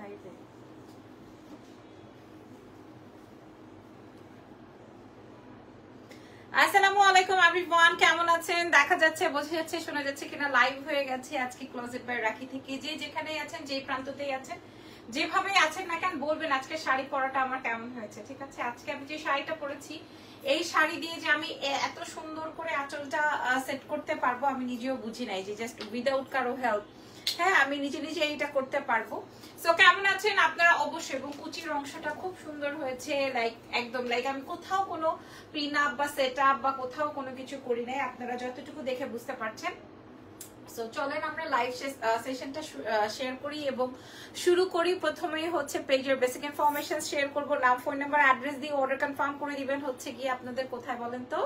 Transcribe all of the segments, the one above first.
লাইভে। আসসালামু আলাইকুম এভরিওয়ান, কেমন আছেন? দেখা যাচ্ছে, বোঝা যাচ্ছে, শোনা যাচ্ছে কিনা লাইভ হয়ে গেছে আজকে ক্লোজেট বাই রাখি থেকে। যে যেখানেই আছেন, যে প্রান্ততেই আছেন, যেভাবেই আছেন না কেন, বলবেন আজকে শাড়ি পরাটা আমার কেমন হয়েছে। ঠিক আছে, আজকে আমি যে শাড়িটা পরেছি, এই শাড়ি দিয়ে যে আমি এত সুন্দর করে আঁচলটা সেট করতে পারবো আমি নিজেও বুঝি নাই, যে জাস্ট উইদাউট কারো হেল্প, হ্যাঁ, আমি নিজে নিজে এইটা করতে পারবো। সো কেমন আছেন আপনারা অবশ্যই। এবং কুচির অংশটা খুব সুন্দর হয়েছে, লাইক একদম লাইক আমি কোথাও কোনো পিন আপ বা সেট আপ বা কোথাও কোনো কিছু করি নাই, আপনারা যতটুকু দেখে বুঝতে পারছেন। সো চলেন আমরা লাইভ সেশনটা শেয়ার করি এবং শুরু করি। প্রথমেই হচ্ছে পেজের বেসিক ইনফরমেশন শেয়ার করব, নাম, ফোন নাম্বার, অ্যাড্রেস দিয়ে অর্ডার কনফার্ম করে দিবেন হচ্ছে গিয়ে আপনাদের কোথায় বলেন তো,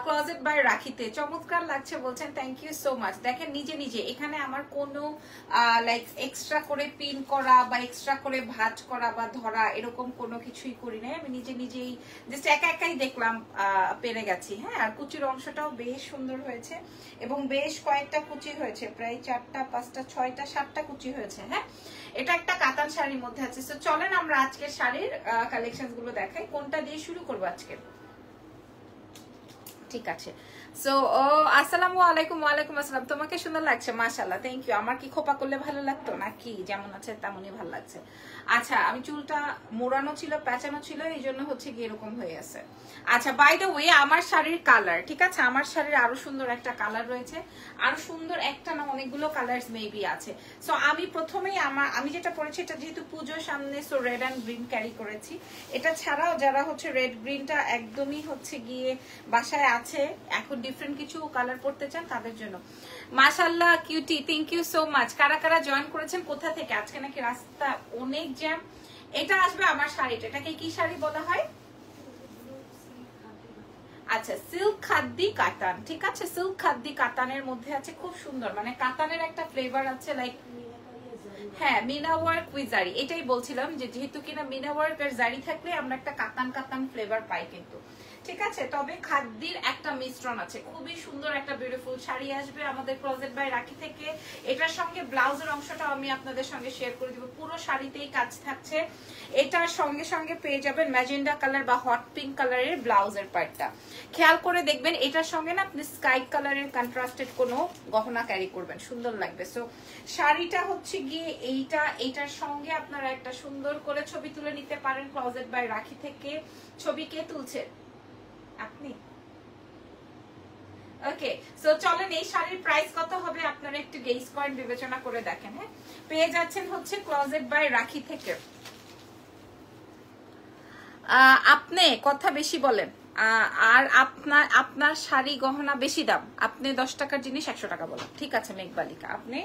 ক্লোজেট বাই রাখিতে। চমৎকার লাগছে বলছেন, থ্যাংক ইউ সো মাচ। দেখেন নিজে নিজে এখানে আমার কোনো লাইক এক্সট্রা করে পিন করা বা এক্সট্রা করে ভাঁজ করা বা ধরা এরকম কোনো কিছুই করি নাই, আমি নিজে নিজেই জাস্ট একা একাই দেখলাম পেরে গেছি। হ্যাঁ, আর কুচির অংশটাও বেশ সুন্দর হয়েছে এবং বেশ কয়েকটা কুচি হয়েছে, প্রায় 4টা 5টা 6টা 7টা কুচি হয়েছে। হ্যাঁ, এটা একটা কাতান শাড়ির মধ্যে আছে। তো চলেন আমরা আজকের শাড়ির কালেকশন গুলো দেখাই। কোনটা দিয়ে শুরু করবো আজকে? ঠিক আছে, সো আসসালামু আলাইকুম। ওয়ালাইকুম আসসালাম। তোমাকে সুন্দর লাগছে, মাশাআল্লাহ, থ্যাংক ইউ। আমার কি খোপা করলে ভালো লাগতো নাকি? যেমন আছে তেমনই ভালো লাগছে। আচ্ছা, আমি চুলটা মোড়ানো ছিল, প্যাঁচানো ছিল, এই জন্য হচ্ছে কি এরকম হয়ে আছে। আচ্ছা, বাই দ্য ওয়ে, আমার শাড়ির কালার, ঠিক আছে, আমার শাড়ির আরো সুন্দর একটা কালার রয়েছে, আরো সুন্দর একটা না অনেকগুলো কালার্স মেবি আছে। সো আমি প্রথমেই আমি যেটা পরেছি, এটা যেহেতু পুজোর সামনে, so red and green carry করেছি। এটা ছাড়াও যারা হচ্ছে রেড গ্রিনটা একদমই হচ্ছে গিয়ে বাসায় আছে, এখন ডিফারেন্ট কিছু কালার পড়তে চান, তাদের জন্য। মাশাআল্লাহ, cutie, thank you so much. কারা কারা জয়েন করেছেন, কোথা থেকে? আজকে নাকি রাস্তা অনেক জ্যাম। এটা আসবে আমার শাড়িটা, এটাকে কি শাড়ি বলা হয়? আচ্ছা, সিল্ক খাদ্দি কাতান, ঠিক আছে, সিল্ক খাদ্দি কাতানের মধ্যে আছে, খুব সুন্দর, মানে কাতানের একটা ফ্লেভার আছে, লাইক হ্যাঁ, মিনা ওয়ার্ক উইথ জারি, এটাই বলছিলাম যে যেহেতু কিনা মিনা ওয়ার্ক আর জারি থাকলে আমরা একটা কাতান কাতান ফ্লেভার পাই কিন্তু, ঠিক আছে। তবে খাদ্যের একটা মিশ্রণ আছে, খুবই সুন্দর একটা বিউটিফুল শাড়ি আসবে আমাদের ক্লোজেট বাই রাখি থেকে। এটার সঙ্গে ব্লাউজের অংশটাও আমি আপনাদের সঙ্গে শেয়ার করে দিব, পুরো শাড়িতেই কাজ থাকছে। এটার সঙ্গে সঙ্গে পেয়ে যাবেন ম্যাজেন্ডা কালার বা হট পিঙ্ক কালারের ব্লাউজের পার্টটা। খেয়াল করে দেখবেন এটার সঙ্গে না আপনি স্কাই কালারের কন্ট্রাস্টেড কোনো গহনা ক্যারি করবেন, সুন্দর লাগবে। সো শাড়িটা হচ্ছে গিয়ে এইটার সঙ্গে আপনারা একটা সুন্দর করে ছবি তুলে নিতে পারেন ক্লোজেট বাই রাখি থেকে। ছবি কে তুলছে? আপনি? ওকে, সো চলেন এই শাড়ির প্রাইস কত হবে আপনারা একটু গেস করেন, বিবেচনা করে দেখেন। হ্যাঁ, পেয়ে যাচ্ছেন হচ্ছে ক্লোজেট বাই রাখি থেকে। আপনি কথা বেশি বলেন, আর আপনার শাড়ি গহনা বেশি দাম, আপনি 10 টাকার জিনিস 100 টাকা বলেন, ঠিক আছে মেঘবালিকা? আপনি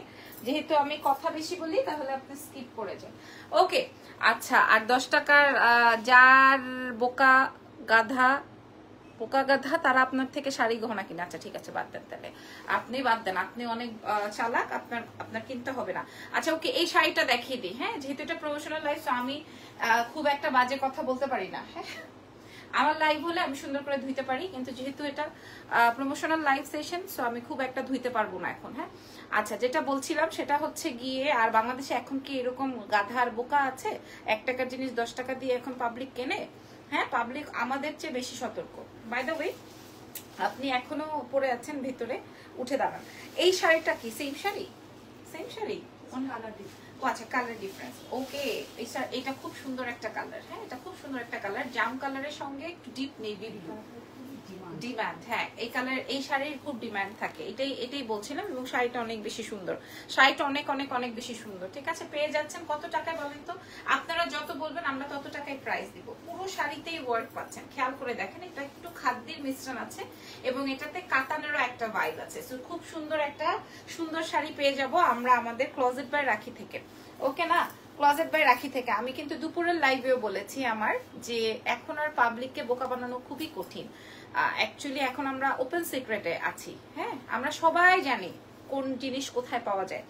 যেহেতু আমি কথা বেশি বলি তাহলে আপনি স্কিপ করে যান। ওকে, আচ্ছা, আর 10 টাকার যার বোকা গাধা তারা আপনার থেকে শাড়ি গহনা কিনে। আচ্ছা ঠিক আছে, বাদ দেন তাহলে, আপনি বাদ দেন, আপনি অনেক চালাক, আপনার কিনতে হবে না। আচ্ছা ওকে, এই শাড়িটা দেখিয়ে দিই। হ্যাঁ, যেহেতু এটা প্রমোশনাল লাইভ, আমি খুব একটা বাজে কথা বলতে পারি না। হ্যাঁ, আমার লাইভ হলে আমি সুন্দর করে ধুইতে পারি, কিন্তু যেহেতু এটা প্রমোশনাল লাইভ সেশন, সো আমি খুব একটা ধুইতে পারবো না এখন। হ্যাঁ, আচ্ছা, যেটা বলছিলাম সেটা হচ্ছে গিয়ে, আর বাংলাদেশে এখন কি এরকম গাধার বোকা আছে 1 টাকার জিনিস 10 টাকা দিয়ে এখন পাবলিক কেনে? হ্যাঁ, পাবলিক আমাদের চেয়ে বেশি সতর্ক। বাই দ্য ওয়ে, আপনি এখনো পরে আছেন ভিতরে, উঠে দাঁড়ান। এই শাড়িটা কি সেম শাড়ি? সেম শাড়ি, কোন কালার? ও আচ্ছা, কালার ডিফারেন্স। ওকে, এটা খুব সুন্দর একটা কালার। হ্যাঁ, এটা খুব সুন্দর একটা কালার, জাম কালারের সঙ্গে একটু ডিপ নেভি ব্লু ডিমান্ড। হ্যাঁ, এই কালার, এই শাড়ির খুব ডিমান্ড থাকে, এটাই বলছিলাম। এবং শাড়িটা অনেক বেশি সুন্দর, শাড়িটা অনেক অনেক অনেক বেশি সুন্দর। ঠিক আছে, পেয়ে যাচ্ছেন কত টাকায় বলেন তো? আপনারা যত বলবেন আমরা তত টাকায় প্রাইস দিব। পুরো শাড়িতেই ওয়ার্ক পাচ্ছেন, খেয়াল করে দেখেন, এটা একটু খাদ্যের মিশ্রণ আছে এবং এটাতে কাতানেরও একটা ভাইব আছে। সো খুব সুন্দর একটা সুন্দর শাড়ি পেয়ে যাব আমরা আমাদের ক্লোজেট বাই রাখি থেকে। ওকে না, ক্লোজেট বাই রাখি থেকে। আমি কিন্তু দুপুরের লাইভেও বলেছি আমার, যে এখন আর পাবলিককে বোকা বানানো খুবই কঠিন। অ্যাকচুয়ালি এখন আমরা ওপেন সিক্রেটে আছি। হ্যাঁ, আমরা সবাই জানি কোন জিনিস কোথায় পাওয়া যায়।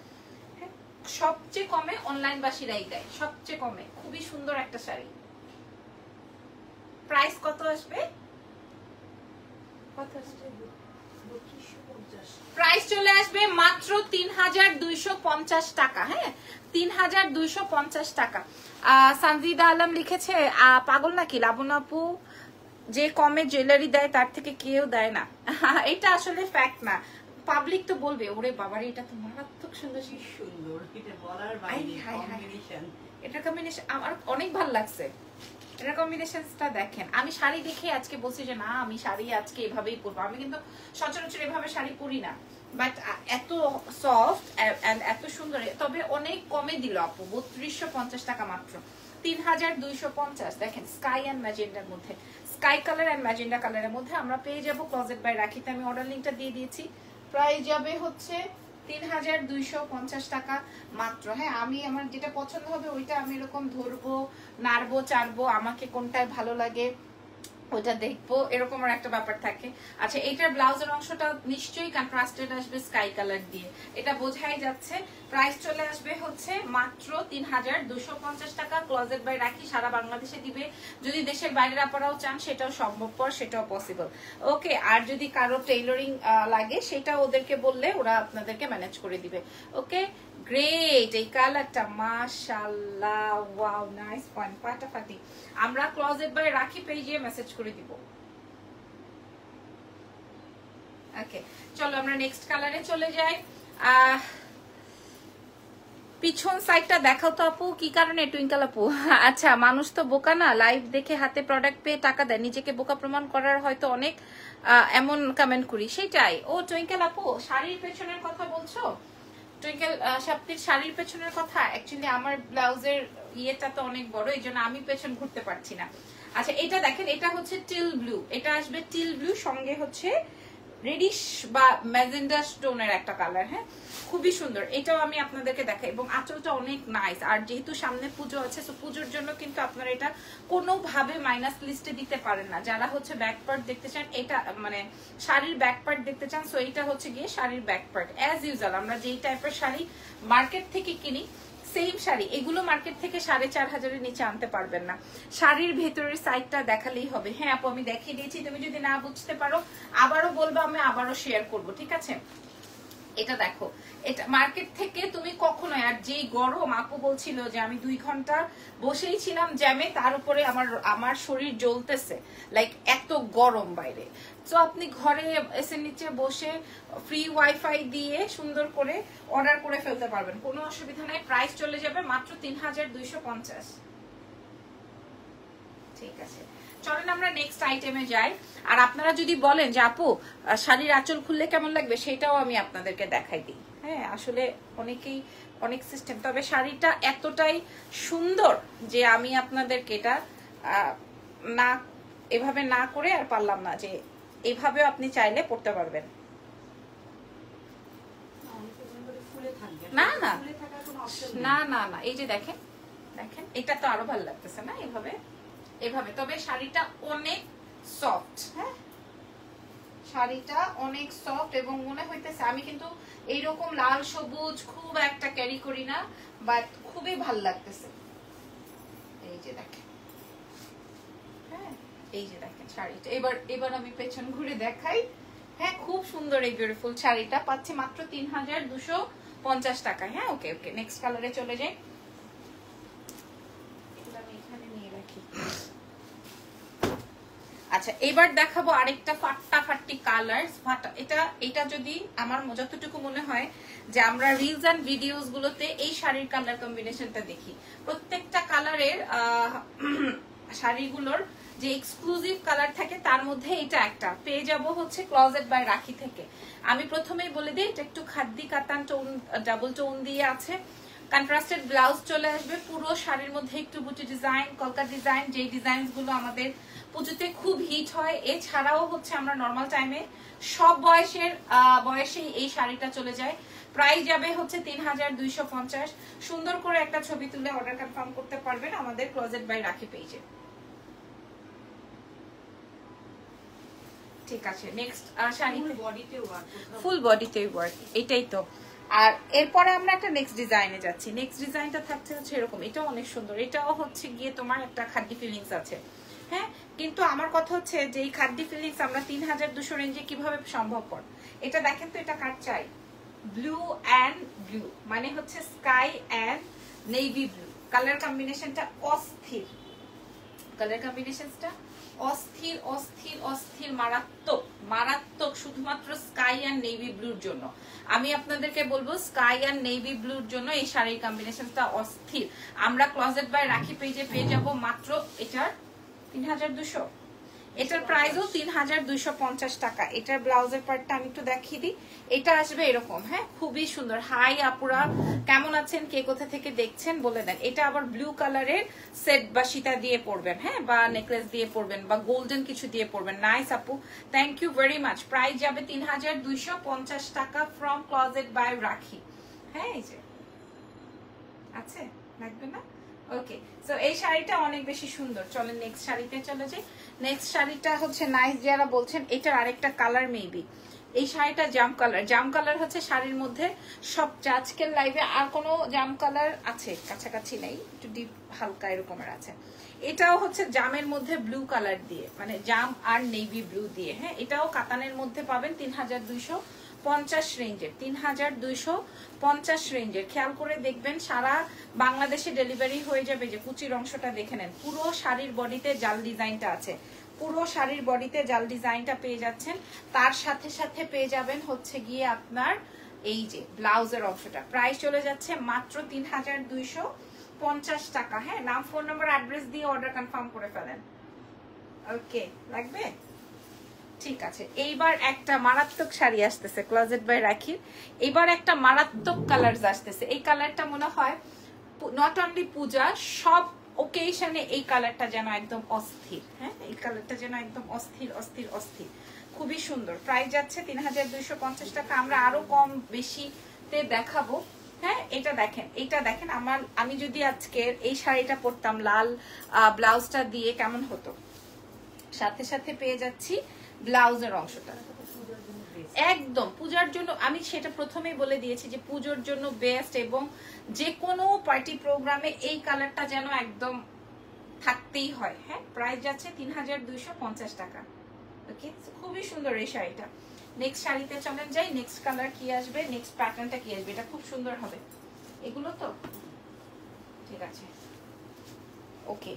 হ্যাঁ, সবচেয়ে কমে অনলাইনবাসীরাই দেয়, সবচেয়ে কমে। খুবই সুন্দর একটা শাড়ি। প্রাইস কত আসবে? কত আসবে? প্রাইস চলে আসবে মাত্র ৩২৫০ টাকা। হ্যাঁ, ৩২৫০ টাকা। সানজিদা আলম লিখেছে পাগল নাকি লাবণ আপু, যে কমে জুয়েলারি দেয় তার থেকে কেউ দেয় না। এটা আসলে ফ্যাক্ট না, পাবলিক তো বলবে ওরে বাবারে এটা তো মারাত্মক সুন্দর। সুন্দর, এটা বলার বাইরে কম্বিনেশন। এটা কম্বিনেশন আমার অনেক ভালো লাগছে। এটা কম্বিনেশনটা দেখেন, আমি শাড়ি দেখে আজকে বলছি যে না আমি শাড়ি আজকে এভাবেই পরবো। আমি কিন্তু সচরাচর এভাবে শাড়ি পরি না, বাট এত সফট এন্ড এত সুন্দর। তবে অনেক কমে দিল আপু, ৩২৫০ টাকা মাত্র, ৩২৫০। দেখেন স্কাই অ্যান্ড ম্যাজেন্ডার মধ্যে, স্কাই কালার অ্যান্ড ম্যাজেন্ডা কালারের মধ্যে আমরা পেয়ে যাবো ক্লোজেট বাই রাখিতে। আমি অর্ডার লিঙ্কটা দিয়ে দিয়েছি। প্রাইস যাবে হচ্ছে ৩২৫০ টাকা মাত্র। হ্যাঁ, আমি আমার যেটা পছন্দ হবে ওইটা আমি এরকম ধরবো, নাড়বো, চাড়বো, আমাকে কোনটায় ভালো লাগে ওটা দেখবো, এরকম আর একটা ব্যাপার থাকে। আচ্ছা, এইটার ব্লাউজের অংশটা নিশ্চয়ই কন্ট্রাস্টেড আসবে স্কাই কালার দিয়ে, এটা বোঝাই যাচ্ছে। প্রাইস চলে আসবে হচ্ছে মাত্র ৩২৫০ টাকা। ক্লোজেট বাই রাখি সারা বাংলাদেশে দিবে, যদি দেশের বাইরের আপনারাও চান সেটাও সম্ভবপর, সেটাও পসিবল। ওকে, আর যদি কারো টেইলরিং লাগে সেটা ওদেরকে বললে ওরা আপনাদেরকে ম্যানেজ করে দিবে। ওকে, গ্রেট। এই কালারটা মাশাআল্লাহ, ওয়াও, নাইস পয়েন্ট, ফাটাফাটি। আমরা ক্লোজেট বাই রাখি পেজে মেসেজ করে দিব। ওকে, চলো আমরা নেক্সট কালারে চলে যাই। পিছন সাইডটা দেখাও তো আপু, কি কারণে টুইঙ্কেল আপু? আচ্ছা, মানুষ তো বোকা না, লাইভ দেখে হাতে প্রোডাক্ট পেয়ে টাকা দেয়, নিজেকে বোকা প্রমাণ করার হয়তো অনেক এমন কমেন্ট করি, সেটাই। ও টুইঙ্কেল আপু, শাড়ির পেছনের কথা বলছো? টুইঙ্কেল সাপ্তির শাড়ির পেছনের কথা। অ্যাকচুয়ালি আমার ব্লাউজের ইয়েটা তো অনেক বড়, এই জন্য আমি পেছন ঘুরতে পারছি না। আচ্ছা, এটা দেখেন, এটা হচ্ছে টিল ব্লু, এটা আসবে টিল ব্লু, সঙ্গে হচ্ছে রেডিশ বা ম্যাজেন্ডা স্টোনের একটা কালার। হ্যাঁ, খুবই সুন্দর, এটাও আমি আপনাদেরকে দেখাই। এবং আঁচলটা অনেক নাইস। আর যেহেতু সামনে পুজো আছে, তো পুজোর জন্য কিন্তু আপনারা এটা কোনোভাবে মাইনাস লিস্টে দিতে পারেন না। যারা হচ্ছে ব্যাক পার্ট দেখতে চান, এটা মানে শাড়ির ব্যাক পার্ট দেখতে চান, সো এইটা হচ্ছে গিয়ে শাড়ির ব্যাক পার্ট। অ্যাজ ইউজুয়াল আমরা যেই টাইপের শাড়ি মার্কেট থেকে কিনি, সেম শাড়ি এগুলো মার্কেট থেকে ৪৫০০-এর নিচে আনতে পারবেন না। শাড়ির ভেতরের সাইডটা দেখালেই হবে। হ্যাঁ আপু, আমি দেখিয়ে দিয়েছি, তুমি যদি না বুঝতে পারো আবারও বলবো, আমি আবারও শেয়ার করবো, ঠিক আছে? এটা দেখো, এটা মার্কেট থেকে তুমি কখনোই, আর যেই গরম, আপু বলছিল যে আমি 2 ঘন্টা বসেই ছিলাম জ্যামে, তার উপরে আমার শরীর জ্বলতেছে, লাইক এত গরম বাইরে। তো আপনি ঘরে এসে নিচে বসে ফ্রি ওয়াইফাই দিয়ে সুন্দর করে অর্ডার করে ফেলতে পারবেন, কোনো অসুবিধা নাই। প্রাইস চলে যাবে মাত্র ৩২৫০। ঠিক আছে, চলেন আমরা নেক্সট আইটেমে যাই। আর আপনারা যদি বলেন যে আপু শাড়ির আঁচল খুললে কেমন লাগবে, সেটাও আমি আপনাদেরকে দেখাই দিই। হ্যাঁ, আসলে অনেকেই অনেক সিস্টেম, তবে শাড়িটা এতটাই সুন্দর যে আমি আপনাদেরকে এটা না এভাবে না করে আর পারলাম না, যে এভাবেও আপনি চাইলে পড়তে পারবেন। না না না না না, এই যে দেখেন দেখেন, এটা তো আরো ভালো লাগতেছে না এভাবে এভাবে। তবে শাড়িটা অনেক সফট। হ্যাঁ, শাড়িটা অনেক সফট এবং মনে হইতেছে, আমি কিন্তু এইরকম লাল সবুজ খুব একটা ক্যারি করি না, বাট খুবই ভালো লাগতেছে। এই যে দেখেন, হ্যাঁ এই যে দেখেন শাড়িটা। এবার আমি পেছন ঘুরে দেখাই। হ্যাঁ, খুব সুন্দর এই বিউটিফুল শাড়িটা পাচ্ছি মাত্র ৩২৫০ টাকা। হ্যাঁ, ওকে ওকে, নেক্সট কালারে চলে যাই। আচ্ছা, এবার দেখাবো আরেকটা ফাটাফাটি কালার। এটা যদি আমার যতটুকু মনে হয় যে আমরা রিলস এন্ড ভিডিওস গুলোতে এই শাড়ির কালার কম্বিনেশনটা দেখি, প্রত্যেকটা কালারের শাড়িগুলোর যে এক্সক্লুসিভ কালার থাকে তার মধ্যে এটা একটা পেয়ে যাব হচ্ছে ক্লোজেট বাই রাখি থেকে। আমি প্রথমেই বলে দিই, এটা একটু খাদ্দি কাতান টোন, ডাবল টোন দিয়ে আছে। কন্ট্রাস্টেড ব্লাউজ চলে আসবে, পুরো শাড়ির মধ্যে একটু বুটি ডিজাইন, কলকা ডিজাইন, যে ডিজাইন গুলো আমাদের পুজোতে খুব হিট হয়। এছাড়াও হচ্ছে আমরা নর্মাল টাইমে সব বয়সেই এই শাড়িটা চলে যায়। প্রাইস যাবে হচ্ছে ৩২৫০। সুন্দর করে একটা ছবি তুলে অর্ডার কনফার্ম করতে পারবেন আমাদের ক্লোজেট বাই রাখি পেজে। ঠিক আছে, নেক্সট শাড়ি ফুল বডিতে ওয়ার্ক, এটাই তো। আর এরপরে আমরা একটা নেক্সট ডিজাইনে যাচ্ছি। নেক্সট ডিজাইনটা থাকছে হচ্ছে এরকম, এটাও অনেক সুন্দর, এটাও হচ্ছে গিয়ে তোমার একটা খাদ্য ফিলিংস আছে। হ্যাঁ, কিন্তু আমার কথা হচ্ছে যে এই খাদ্য ফিলিংস আমরা 3200 রেঞ্জে কিভাবে সম্ভবপর। এটা দেখেন তো, এটা কার চাই, ব্লু অ্যান্ড ব্লু, মানে হচ্ছে sky and navy blue. Colour কম্বিনেশনটা অস্থির, কালার কম্বিনেশনটা অস্থির অস্থির অস্থির, মারাত্মক মারাত্মক, শুধুমাত্র স্কাই অ্যান্ড নেভি ব্লুর জন্য। আমি আপনাদেরকে বলবো স্কাই অ্যান্ড নেভি ব্লুর জন্য এই শাড়ির কম্বিনেশনটা অস্থির। আমরা ক্লোজেট বাই রাখি পেজে পেয়ে যাব মাত্র এটার 3200, এটার প্রাইসও 3250 টাকা। এটার ব্লাউজের পার্টটা আমি একটু দেখিয়ে দিই, এটা আসবে এরকম, হ্যাঁ খুবই সুন্দর। হাই আপুরা কেমন আছেন, কে কোথা থেকে দেখছেন বলে দেন। এটা আবার ব্লু কালারের সেট বা সীতা দিয়ে পরবেন, হ্যাঁ বা নেকলেস দিয়ে পরবেন বা গোল্ডেন কিছু দিয়ে পরবেন। নাইস আপু, thank you very much. Price যাবে 3250 টাকা ফ্রম ক্লোজেট বাই রাখি। হ্যাঁ এই যে আছে, লাগবে না? ওকে, সো এই শাড়িটা অনেক বেশি সুন্দর। চলেন নেক্সট শাড়িতে চলে যাই। নেক্সট শাড়িটা হচ্ছে নাইস, যারা বলছেন এটার আরেকটা কালার মেবি। এই শাড়িটা জাম কালার, জাম কালার হচ্ছে শাড়ির মধ্যে সবচেয়ে আজকের লাইভে আর কোনো জাম কালার আছে কাছাকাছি নেই, একটু ডিপ হালকা এরকমের আছে। এটাও হচ্ছে জামের মধ্যে ব্লু কালার দিয়ে, মানে জাম আর নেভি ব্লু দিয়ে। হ্যাঁ এটাও কাতানের মধ্যে পাবেন 3250 রেঞ্জের, 3250 রেঞ্জের। খেয়াল করে দেখবেন সারা বাংলাদেশে ডেলিভারি হয়ে যাবে। যে কুচির অংশটা দেখে নেন, পুরো শাড়ির বডিতে জাল ডিজাইনটা আছে, পুরো শাড়ির বডিতে জাল ডিজাইনটা পেয়ে যাচ্ছেন। তার সাথে সাথে পেয়ে যাবেন হচ্ছে গিয়ে আপনার এই যে ব্লাউজের অংশটা। প্রাইস চলে যাচ্ছে মাত্র 3250 টাকা। হ্যাঁ নাম, ফোন নাম্বার, অ্যাড্রেস দিয়ে অর্ডার কনফার্ম করে ফেলেন। ওকে, লাগবে? ঠিক আছে, এইবার একটা মারাত্মক শাড়ি আসতেছে ক্লোজেট বাই রাখির। এবার একটা মারাত্মক কালার আসতেছে। এই কালারটা মনে হয় নট অনলি পূজা, সব ওকেশনে এই কালারটা যেন একদম অস্থির। হ্যাঁ এই কালারটা যেন একদম অস্থির অস্থির অস্থির, খুবই সুন্দর। প্রাইস যাচ্ছে 3250 টাকা। আমরা আরো কম বেশিতে দেখাবো। হ্যাঁ এটা দেখেন, এটা দেখেন, আমি যদি আজকের এই শাড়িটা পরতাম লাল ব্লাউজটা দিয়ে কেমন হতো। সাথে সাথে পেয়ে যাচ্ছি ব্লাউজের অংশটা একদম পূজার জন্য। আমি সেটা প্রথমেই বলে দিয়েছি যে পুজোর জন্য বেস্ট, এবং যে কোনো পার্টি প্রোগ্রামে এই কালারটা যেন একদম থাকতেই হয়। হ্যাঁ প্রাইস যাচ্ছে 3250 টাকা। ওকে, খুবই সুন্দর এই শাড়িটা। নেক্সট শাড়িতে চলেন যাই। নেক্সট কালার কি আসবে, নেক্সট প্যাটার্নটা কি আসবে, এটা খুব সুন্দর হবে। এগুলো তো ঠিক আছে। ওকে,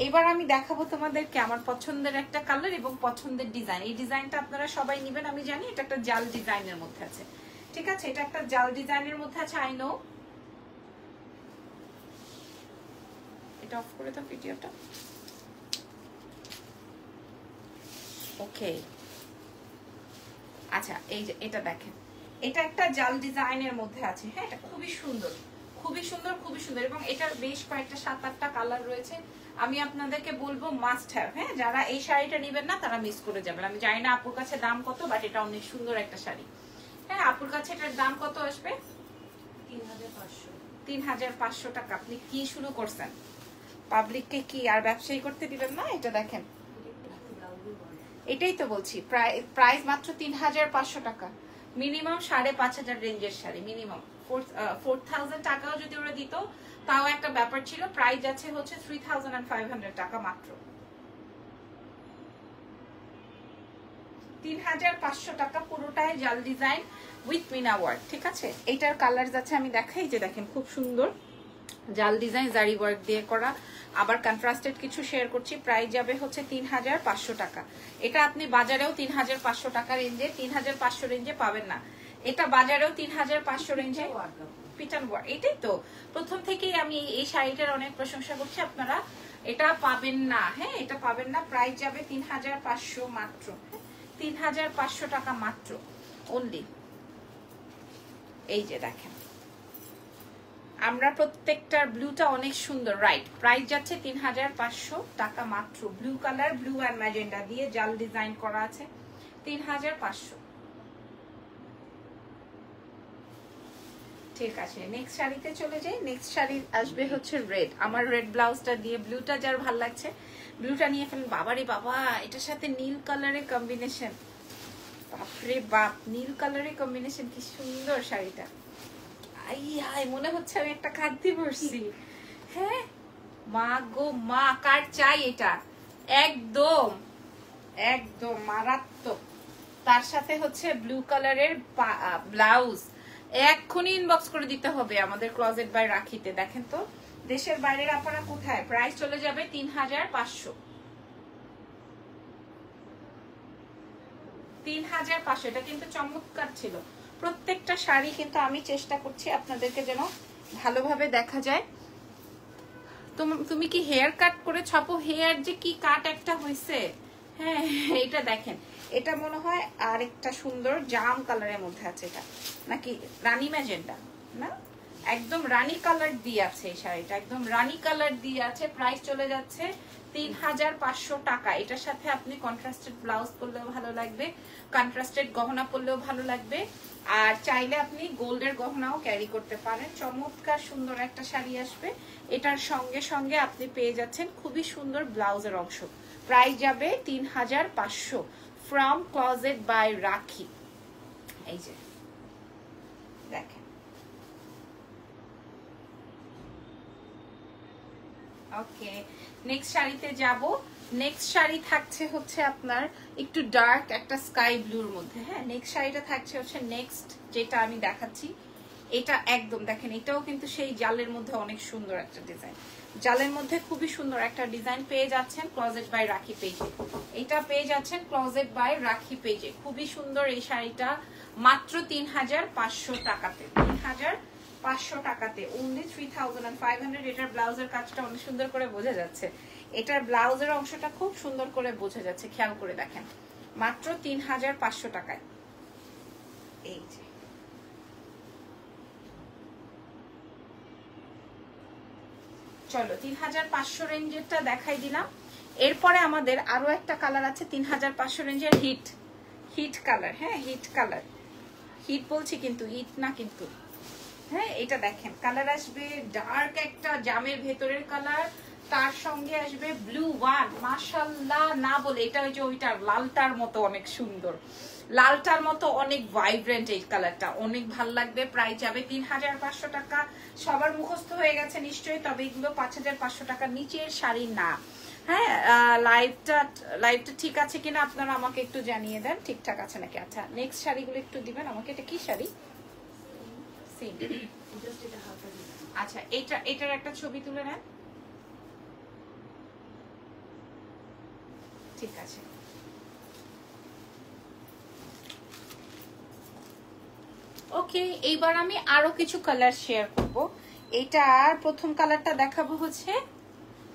এবার আমি দেখাবো তোমাদেরকে আমার পছন্দের একটা কালার এবং পছন্দের ডিজাইন। এই ডিজাইনটা আপনারা সবাই নেবেন আমি জানি, এটা একটা জাল ডিজাইনের মধ্যে আছে। ঠিক আছে, এটা একটা জাল ডিজাইনের মধ্যে আছে, আই নো। এটা অফ করে দাও ভিডিওটা। ওকে, আচ্ছা এই যে এটা দেখেন, এটা একটা জাল ডিজাইনের মধ্যে আছে। হ্যাঁ এটা খুবই সুন্দর, খুবই সুন্দর, খুবই সুন্দর, এবং এটার বেশ কয়েকটা 7-8টা কালার রয়েছে। আমি আপনাদেরকে বলবো মাস্ট হ্যাভ। হ্যাঁ যারা এই শাড়িটা নেবেন না তারা মিস করে যাবেন। আমি জানি না আপুর কাছে দাম কত, বাট এটা অনেক সুন্দর একটা শাড়ি। হ্যাঁ আপুর কাছে এটার দাম কত আসবে? 3500 টাকা। আপনি কি শুরু করছেন, পাবলিককে কি আর ব্যবসায়ী করতে দিবেন না? এটা দেখেন, এটাই তো বলছি, প্রাইস মাত্র 3500 টাকা। মিনিমাম 5500 রেঞ্জের শাড়ি, মিনিমাম 4000 টাকাও যদি ওরা দিত তাও একটা ব্যাপার ছিল। প্রাইস আছে হচ্ছে 3500 টাকা মাত্র, 3500 টাকা। পুরোটাই জাল ডিজাইন উইথ মিনা ওয়ার্ক। ঠিক আছে, এইটার কালার যাচ্ছে আমি দেখাই, যে দেখেন খুব সুন্দর জাল ডিজাইন জারি ওয়ার্ক দিয়ে করা। আবার কন্ট্রাস্টেড কিছু শেয়ার করছি। প্রাইস যাবে হচ্ছে 3500 টাকা। এটা আপনি বাজারেও 3500 টাকা রেঞ্জে, 3500 রেঞ্জে পাবেন না। এটা বাজারেও 3500 রেঞ্জে পিটান ওয়ার্ক। এটাই তো প্রথম থেকেই আমি এই শাড়িটার অনেক প্রশংসা করছি, আপনারা এটা পাবেন না। হ্যাঁ এটা পাবেন না। প্রাইস যাবে 3500 মাত্র, 3500 টাকা মাত্র অনলি। এই যে দেখেন, আমরা প্রত্যেকটার ব্লুটা অনেক সুন্দর, রাইট। প্রাইস যাচ্ছে 3500 টাকা মাত্র। Blue colour, blue and magenta দিয়ে জাল ডিজাইন করা আছে, 3500। ঠিক আছে, নেক্সট শাড়িতে চলে যাই। নেক্সট শাড়ি আসবে হচ্ছে রেড। আমার রেড ব্লাউজটা দিয়ে ব্লুটা যার ভালো লাগছে ব্লুটা নিয়ে ফেলেন। বাবারে বাবা, এটার সাথে নীল কালারের কম্বিনেশন, বাপরে বাপ, নীল কালারের কম্বিনেশন, কি সুন্দর শাড়িটা। মনে হচ্ছে আমি একটা খাদ্যি পরছি। হ্যাঁ মা গো মা, কার চাই এটা? একদম একদম মারাত্মক। তার সাথে হচ্ছে ব্লু কালারের ব্লাউজ। এক্ষুনি ইনবক্স করে দিতে হবে আমাদের ক্লোজেট বাই রাখিতে। দেখেন তো দেশের বাইরের আপনারা কোথায়, প্রাইস চলে যাবে 3500। 3500, এটা কিন্তু চমৎকার ছিল। প্রত্যেকটা শাড়ি কিন্তু আমি চেষ্টা করছি আপনাদেরকে যেন ভালোভাবে দেখা যায়। তুমি কি হেয়ার কাট করে ছাপো? হেয়ার যে কি কাট একটা হয়েছে। হ্যাঁ এটা দেখেন, এটা মনে হয় আরেকটা সুন্দর জাম কালারের মধ্যে আছে। এটা নাকি রানী ম্যাজেন্টা? না, একদম রানী কালার দিয়ে আছে এই শাড়িটা, একদম রানী কালার দিয়ে আছে। প্রাইস চলে যাচ্ছে 3500 টাকা। এটার সাথে আপনি কন্ট্রাস্টেড ব্লাউজ পরলেও ভালো লাগবে, কন্ট্রাস্টেড গহনা পরলেও ভালো লাগবে, আর চাইলে আপনি গোল্ডের গহনাও ক্যারি করতে পারেন। চমৎকার সুন্দর একটা শাড়ি আসবে। এটার সঙ্গে সঙ্গে আপনি পেয়ে যাচ্ছেন খুবই সুন্দর ব্লাউজের অংশ। প্রাইস যাবে 3500 ফ্রম ক্লোজেট বাই রাখি। এই যে দেখেন, ওকে নেক্সট শাড়িতে যাব। নেক্সট শাড়ি থাকছে হচ্ছে আপনার একটু ডার্ক একটা স্কাই ব্লুর মধ্যে। হ্যাঁ নেক্সট শাড়িটা থাকছে হচ্ছে নেক্সট যেটা আমি দেখাচ্ছি, এটা একদম দেখেন, এটাও কিন্তু সেই জালের মধ্যে অনেক সুন্দর একটা ডিজাইন। জালের মধ্যে খুবই সুন্দর একটা ডিজাইন পেয়ে যাচ্ছেন ক্লোজেট বাই রাখি পেজে। এটা পেয়ে যাচ্ছেন ক্লোজেট বাই রাখি পেজে। খুবই সুন্দর এই শাড়িটা, মাত্র 3500 টাকাতে। 3500 টাকাতে, অনলি 3500। এটার ব্লাউজের কাজটা অনেক সুন্দর করে বোঝা যাচ্ছে, এটার ব্লাউজের অংশটা খুব সুন্দর করে বোঝা যাচ্ছে, খেয়াল করে দেখেন। মাত্র 3500 টাকায়। এই যে চলো 3500 রেঞ্জেরটা দেখাই দিলাম। এরপরে আমাদের আরো একটা কালার আছে 3500 রেঞ্জের, হিট কালার। হ্যাঁ হিট কালার, হিট বলছি কিন্তু হিট না কিন্তু। হ্যাঁ এটা দেখেন, কালার আসবে ডার্ক একটা জামের ভেতরের কালার, তার সঙ্গে আসবে ব্লু ওয়ান। মাশাআল্লাহ না বলে, এটা ওই যে ওইটার লালটার মতো অনেক সুন্দর, লালটার মতো অনেক ভাইব্রেন্ট। এই কালারটা অনেক ভাল লাগবে। প্রাইস যাবে 3500 টাকা। সবার মুখস্থ হয়ে গেছে নিশ্চয়ই, তবে এগুলো 5500 টাকার নিচের শাড়ি না। হ্যাঁ লাইভটা ঠিক আছে কিনা আপনারা আমাকে একটু জানিয়ে দেন, ঠিকঠাক আছে নাকি। আচ্ছা নেক্সট শাড়িগুলো একটু দিবেন আমাকে। এটা কি শাড়ি? আচ্ছা এটার একটা ছবি তুলে নেন, ঠিক আছে। ওকে এইবার আমি আরো কিছু কালার শেয়ার করব। এটার প্রথম কালারটা দেখাবো হচ্ছে,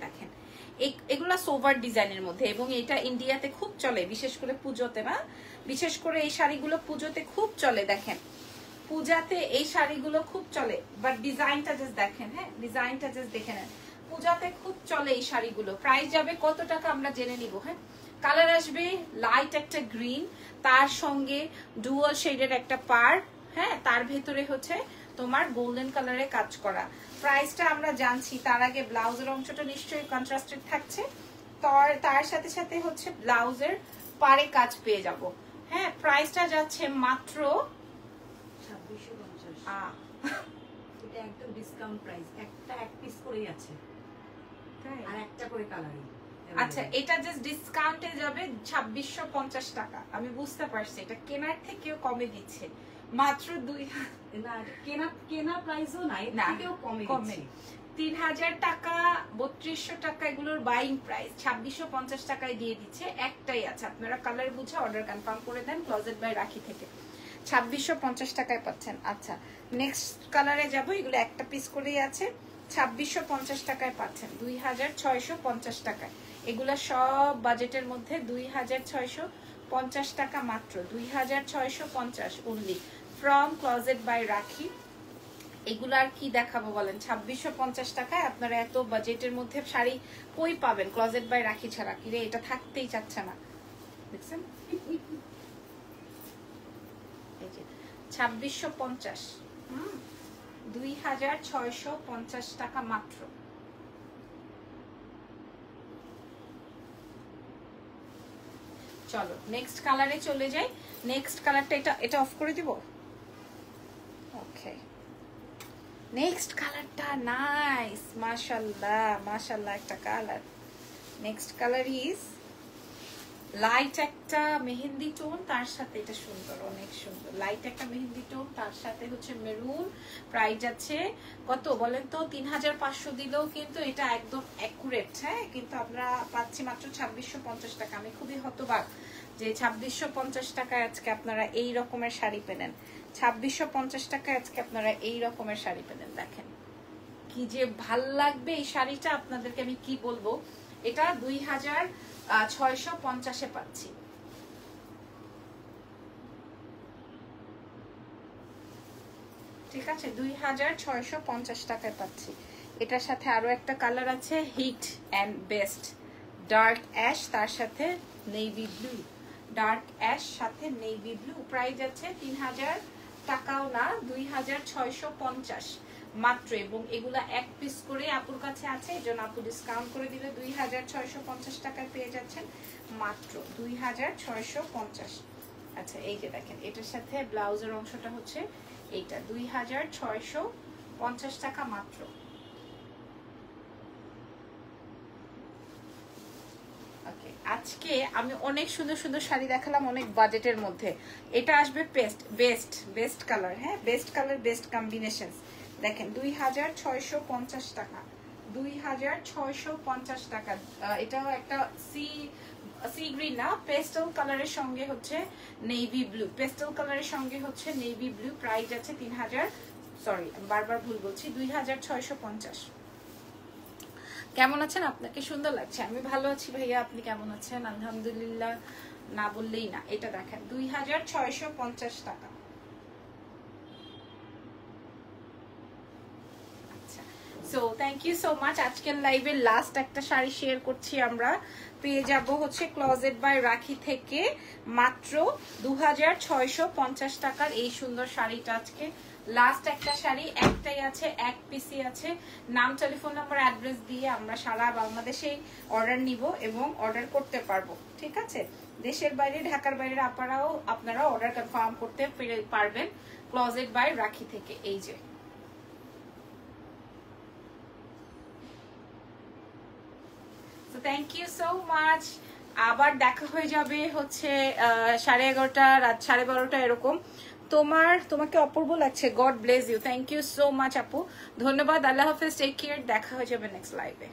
দেখেন এগুলা সোভার ডিজাইনের মধ্যে, এবং এটা ইন্ডিয়াতে খুব চলে, বিশেষ করে পুজোতে। না বিশেষ করে এই শাড়িগুলো পুজোতে খুব চলে। দেখেন পূজাতে এই শাড়িগুলো খুব চলে, বাট ডিজাইনটা জাস্ট দেখেন। হ্যাঁ ডিজাইনটা জাস্ট দেখে নেন, পূজাতে খুব চলে এই শাড়িগুলো। প্রাইস যাবে কত টাকা আমরা জেনে নিব। হ্যাঁ কালার আসবে লাইট একটা গ্রিন, তার সঙ্গে ডুয়াল শেডের একটা পার। হ্যাঁ তার ভেতরে হচ্ছে তোমার গোল্ডেন কালারে কাজ করা। প্রাইসটা আমরা জানছি, তার আগে ব্লাউজের অংশটা নিশ্চয়ই কন্ট্রাস্টেড থাকছে, তার সাথে সাথে হচ্ছে ব্লাউজের পারে কাজ পেয়ে যাব। হ্যাঁ প্রাইসটা যাচ্ছে মাত্র 2650। এটা একদম ডিসকাউন্ট প্রাইস, একটা এক পিস করেই আছে, আর একটা করে কালারিং। আচ্ছা এটা জাস্ট ডিসকাউন্টে যাবে 2650 টাকা। আমি বুঝতে পারছি এটা কেনার থেকেও কমে দিচ্ছে, মাত্র 2000। না কেনা প্রাইসও নাই, এটাও কমে দিচ্ছে। 3000 টাকা 3200 টাকা এগুলোর বাইং প্রাইস 2650 টাকায় দিয়ে দিচ্ছে। একটাই আছে, আপনারা কালার বুঝে অর্ডার কনফার্ম করে দেন ক্লোজেট বাই রাখি থেকে। 2650 টাকায় পাচ্ছেন। আচ্ছা নেক্সট কালারে যাব, এগুলো একটা পিস করেই আছে। 2650 টাকায় পাচ্ছেন, 2650 টাকায়। এগুলা সব বাজেটের মধ্যে 2650 টাকা মাত্র, 2650 অনলি ফ্রম ক্লোজেট বাই রাখি। এগুলো আর কি দেখাবো বলেন, 2650 টাকায় আপনারা এত বাজেটের মধ্যে শাড়ি কই পাবেন ক্লোজেট বাই রাখি ছাড়া? কি রে এটা থাকতেই চাচ্ছে না, দেখছেন 2650, 2650 টাকা মাত্র। চলো নেক্সট কালারে চলে যাই। নেক্সট কালারটা এটা অফ করে দিব। ওকে নেক্সট কালারটা নাইস, মাশাআল্লাহ মাশাআল্লাহ একটা colour. Next colour is light একটা মেহেন্দি টোন, তার সাথে এটা সুন্দর, অনেক সুন্দর। লাইট একটা মেহেন্দি টোন, তার সাথে হচ্ছে মেরুন। প্রাইস আছে কত বলেন তো? 3500 দিলেও কিন্তু এটা একদম অ্যাকুরেট। হ্যাঁ, কিন্তু আমরা পাচ্ছি মাত্র 2650 টাকা। আমি খুবই হতবাক যে 2650 টাকায় আজকে আপনারা এই রকমের শাড়ি পেলেন। 2650 টাকায় আজকে আপনারা এই রকমের শাড়ি পেলেন। দেখেন কি যে ভাল লাগবে এই শাড়িটা, আপনাদেরকে আমি কি বলবো। এটা 2650-এ পাচ্ছি। ঠিক আছে, 2650 টাকায় পাচ্ছি। এটার সাথে আরো একটা কালার আছে, hit and best, dark ash, তার সাথে নেভি ব্লু। ডার্ক অ্যাশ সাথে নেভি ব্লু। প্রাইস আছে 3000 টাকাও না, 2650 মাত্র। এবং এগুলা এক পিস করে আপুর কাছে আছে, এই জন্য আপু ডিসকাউন্ট করে দিলে 2650 টাকায় পেয়ে যাচ্ছেন মাত্র 2650। আচ্ছা, এই যে দেখেন এটার সাথে ব্লাউজের অংশটা হচ্ছে এইটা, 2650 টাকা মাত্র। আজকে আমি অনেক সুন্দর সুন্দর শাড়ি দেখালাম অনেক বাজেটের মধ্যে। এটা আসবে বেস্ট কালার। হ্যাঁ, বেস্ট কালার, বেস্ট কম্বিনেশন। দেখেন 2650 টাকা, 2650 টাকা। এটাও একটা সি গ্রিন না, পেস্টেল কালারের সঙ্গে হচ্ছে নেভি ব্লু, পেস্টেল কালারের সঙ্গে হচ্ছে নেভি ব্লু। প্রাইস আছে 3000, সরি বারবার ভুল বলছি, 2650। কেমন আছেন? আপনাকে সুন্দর লাগছে? আমি ভালো আছি ভাইয়া, আপনি কেমন আছেন? আলহামদুলিল্লাহ না বললেই না। এটা দেখেন 2650 টাকা। আচ্ছা, so thank you so much. আজকের লাইভে লাস্ট একটা শাড়ি শেয়ার করছি আমরা। পেয়ে যাব হচ্ছে ক্লোজেট বাই রাখি থেকে মাত্র 2650 টাকার এই সুন্দর শাড়িটা। আজকে লাস্ট একটা শাড়ি, একটাই আছে, এক পিসি আছে। নাম, টেলিফোন নাম্বার, অ্যাড্রেস দিয়ে আমরা সারা বাংলাদেশে অর্ডার নিব এবং অর্ডার করতে পারবো। ঠিক আছে, দেশের বাইরে, ঢাকার বাইরে আপনারা অর্ডার কনফার্ম করতে পারবেন ক্লোজেট বাই রাখি থেকে। এই যে থ্যাংক ইউ সো মাচ। আবার দেখা হয়ে যাবে হচ্ছে 11:30, রাত 12:30 এরকম। তোমাকে অপূর্ব লাগছে। God bless you. Thank you so much আপু, ধন্যবাদ। আল্লাহ হাফেজ, টেক কেয়ার। দেখা হয়ে যাবে নেক্সট লাইভে।